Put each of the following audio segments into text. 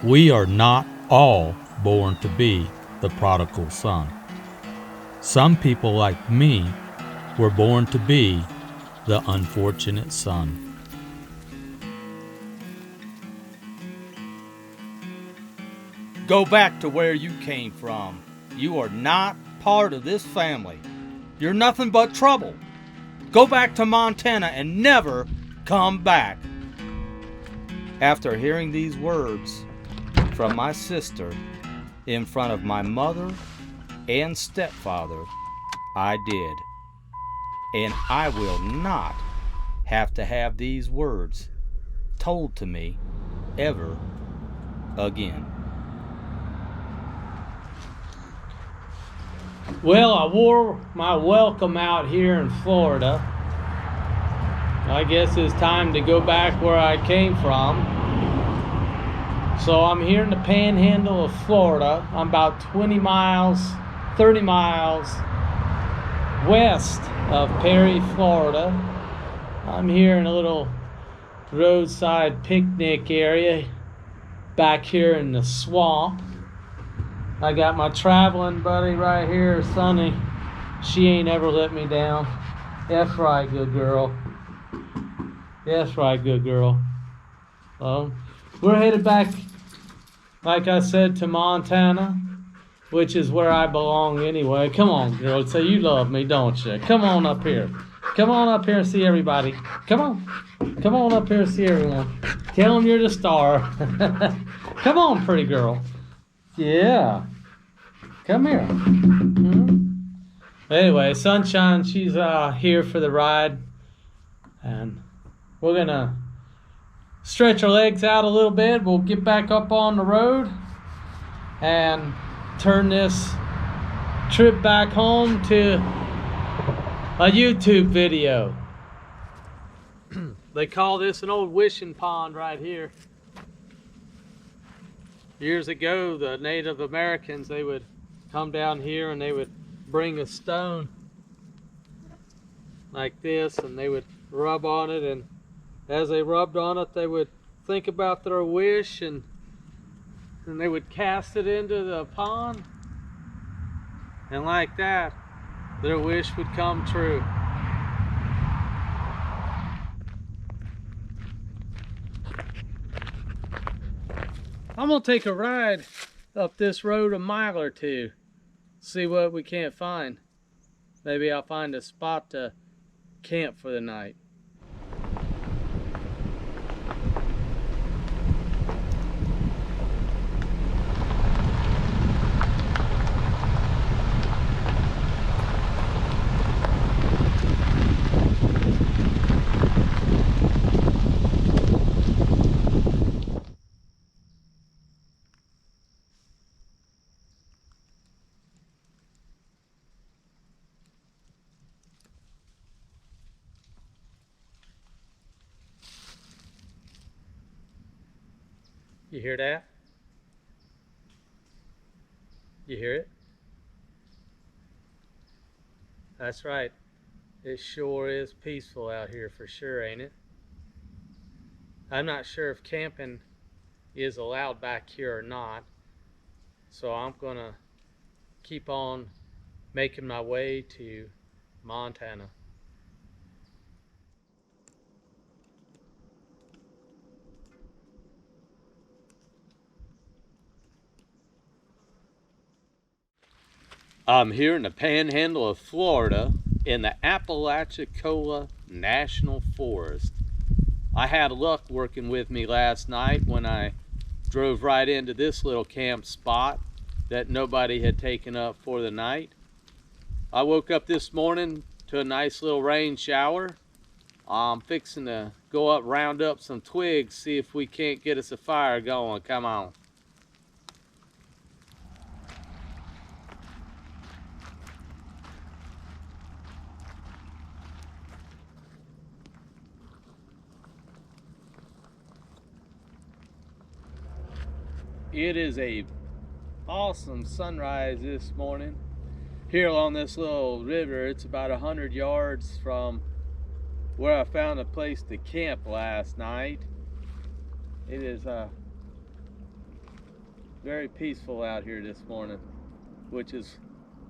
We are not all born to be the prodigal son. Some people like me were born to be the unfortunate son. Go back to where you came from. You are not part of this family. You're nothing but trouble. Go back to Montana and never come back. After hearing these words from my sister in front of my mother and stepfather, I did. And I will not have to have these words told to me ever again. Well, I wore my welcome out here in Florida. I guess it's time to go back where I came from. So I'm here in the panhandle of Florida. I'm about 30 miles west of Perry, Florida. I'm here in a little roadside picnic area back here in the swamp. I got my traveling buddy right here, Sonny. She ain't ever let me down. That's right, good girl. That's right, good girl. We're headed back, like I said, to Montana, which is where I belong anyway. Come on, girl. So you love me, don't you? Come on up here. Come on up here and see everybody. Come on. Come on up here and see everyone. Tell them you're the star. Come on, pretty girl. Yeah. Come here. Anyway, Sunshine, she's here for the ride. And we're going to stretch our legs out a little bit. We'll get back up on the road and turn this trip back home to a YouTube video. They call this an old wishing pond right here. Years ago, the Native Americans, they would come down here and they would bring a stone like this and they would rub on it, and as they rubbed on it they would think about their wish and they would cast it into the pond, and like that their wish would come true. I'm gonna take a ride up this road a mile or two, see what we can't find. Maybe I'll find a spot to camp for the night. You hear that? You hear it? That's right. It sure is peaceful out here for sure, ain't it? I'm not sure if camping is allowed back here or not, so I'm gonna keep on making my way to Montana. I'm here in the panhandle of Florida in the Apalachicola National Forest. I had luck working with me last night when I drove right into this little camp spot that nobody had taken up for the night. I woke up this morning to a nice little rain shower. I'm fixing to go up, round up some twigs, see if we can't get us a fire going. Come on. It is a awesome sunrise this morning here along this little river. It's about 100 yards from where I found a place to camp last night. It is Very peaceful out here this morning, which is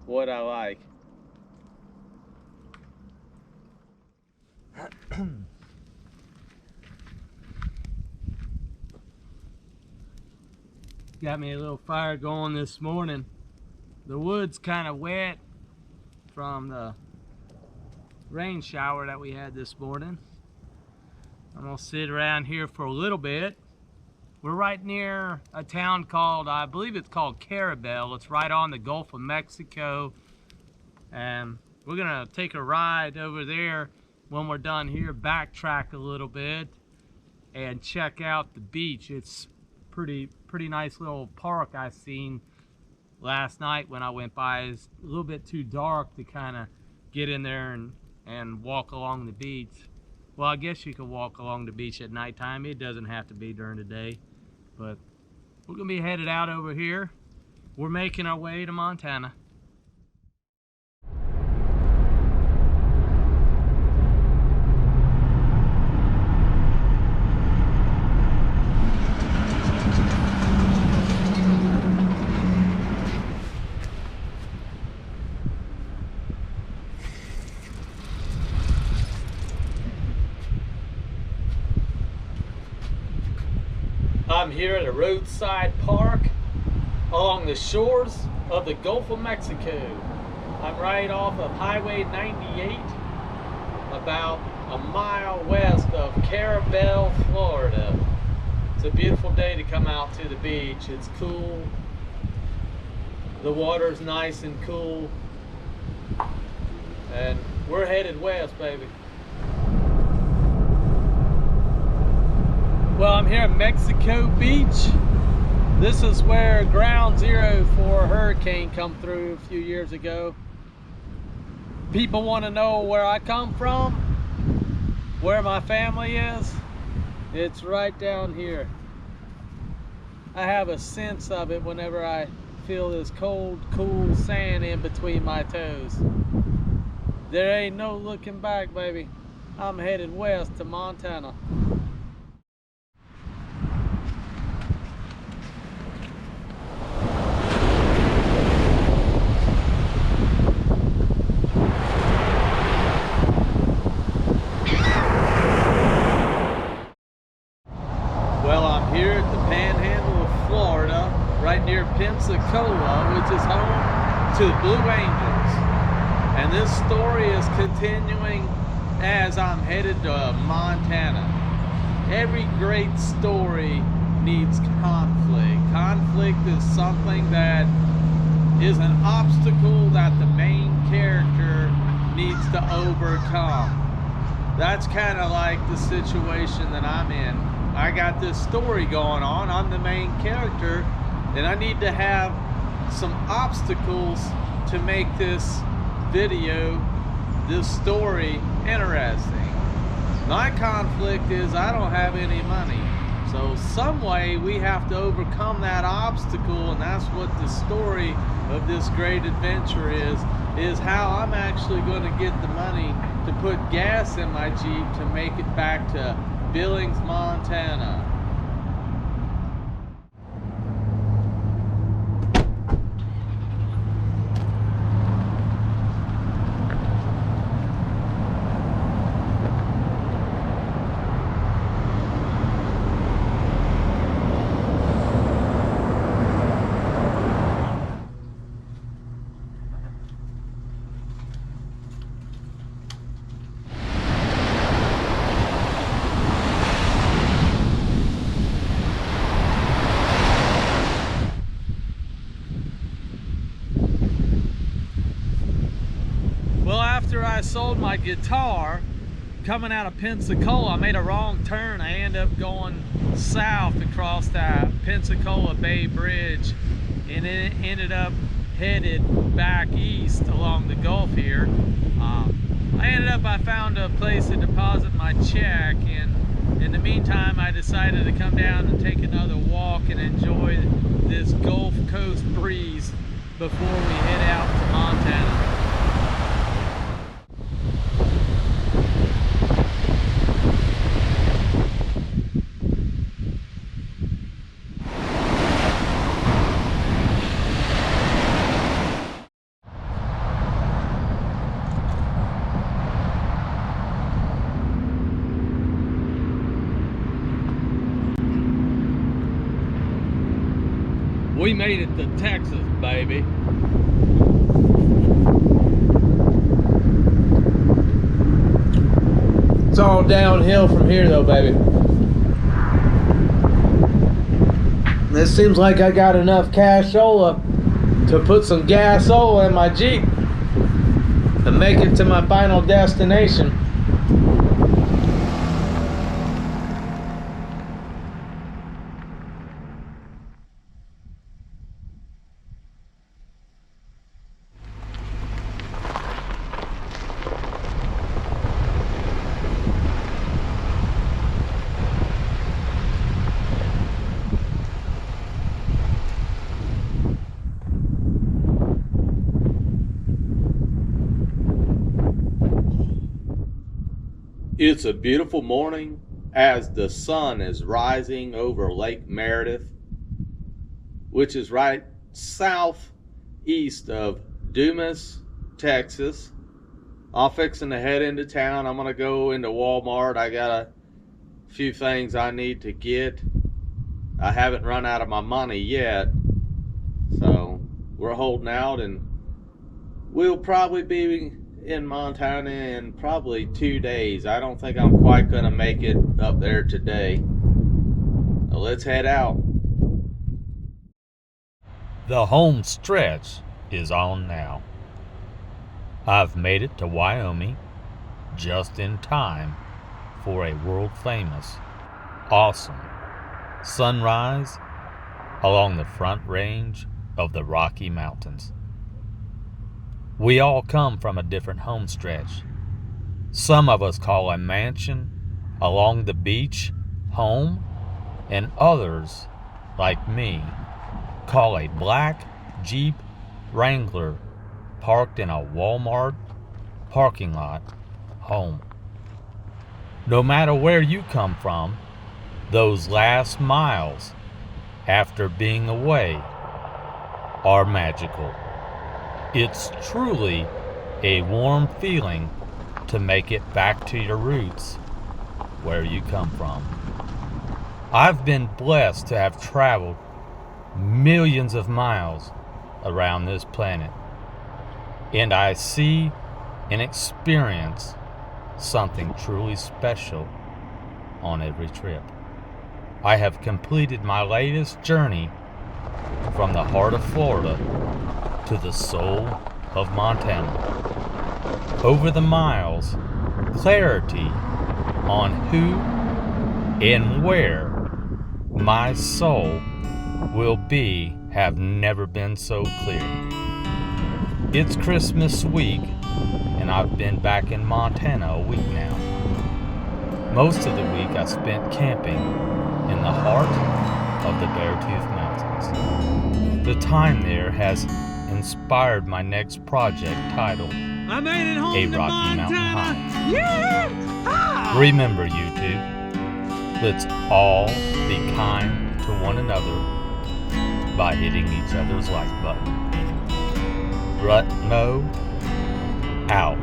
what I like. Got me a little fire going this morning. The wood's kind of wet from the rain shower that we had this morning. I'm gonna sit around here for a little bit. We're right near a town called, I believe it's called Carabel. It's right on the Gulf of Mexico. And we're gonna take a ride over there when we're done here, backtrack a little bit and check out the beach. It's pretty nice little park I seen last night when I went by. It's a little bit too dark to kind of get in there and walk along the beach. Well, I guess you can walk along the beach at nighttime. It doesn't have to be during the day. But we're gonna be headed out over here. We're making our way to Montana. I'm here at a roadside park along the shores of the Gulf of Mexico. I'm right off of Highway 98, about a mile west of Carabel, Florida. It's a beautiful day to come out to the beach. It's cool. The water's nice and cool. And we're headed west, baby. Well, I'm here at Mexico Beach. This is where ground zero for a hurricane come through a few years ago. People want to know where I come from, where my family is. It's right down here. I have a sense of it whenever I feel this cold, cool sand in between my toes. There ain't no looking back, baby. I'm headed west to Montana. Well, I'm here at the panhandle of Florida, right near Pensacola, which is home to the Blue Angels. And this story is continuing as I'm headed to Montana. Every great story needs conflict. Conflict is something that is an obstacle that the main character needs to overcome. That's kind of like the situation that I'm in. I got this story going on. I'm the main character, and I need to have some obstacles to make this video, this story, interesting. My conflict is I don't have any money. So some way we have to overcome that obstacle, and that's what the story of this great adventure is how I'm actually going to get the money to put gas in my Jeep to make it back to Billings, Montana. After I sold my guitar, coming out of Pensacola, I made a wrong turn. I ended up going south across that Pensacola Bay Bridge, and it ended up headed back east along the Gulf here. I found a place to deposit my check, and in the meantime I decided to come down and take another walk and enjoy this Gulf Coast breeze before we head out to Montana. We made it to Texas, baby. It's all downhill from here though, baby. It seems like I got enough cashola to put some gasola in my Jeep and make it to my final destination. It's a beautiful morning as the sun is rising over Lake Meredith, which is right southeast of Dumas, Texas. I'm fixing to head into town. I'm going to go into Walmart. I got a few things I need to get. I haven't run out of my money yet, so we're holding out, and we'll probably be in Montana in probably 2 days. I don't think I'm quite gonna make it up there today. So let's head out. The home stretch is on now. I've made it to Wyoming just in time for a world famous, awesome sunrise along the front range of the Rocky Mountains. We all come from a different home stretch. Some of us call a mansion along the beach home, and others, like me, call a black Jeep Wrangler parked in a Walmart parking lot home. No matter where you come from, those last miles after being away are magical. It's truly a warm feeling to make it back to your roots, where you come from. I've been blessed to have traveled millions of miles around this planet, and I see and experience something truly special on every trip. I have completed my latest journey from the heart of Florida to the soul of Montana. Over the miles, clarity on who and where my soul will be have never been so clear. It's Christmas week, and I've been back in Montana a week now. Most of the week I spent camping in the heart of the Beartooth Mountains. The time there has inspired my next project titled I made it home A to Rocky Mountain Montana. High. Yeah! Remember, YouTube, let's all be kind to one another by hitting each other's like button. Rut Mo out.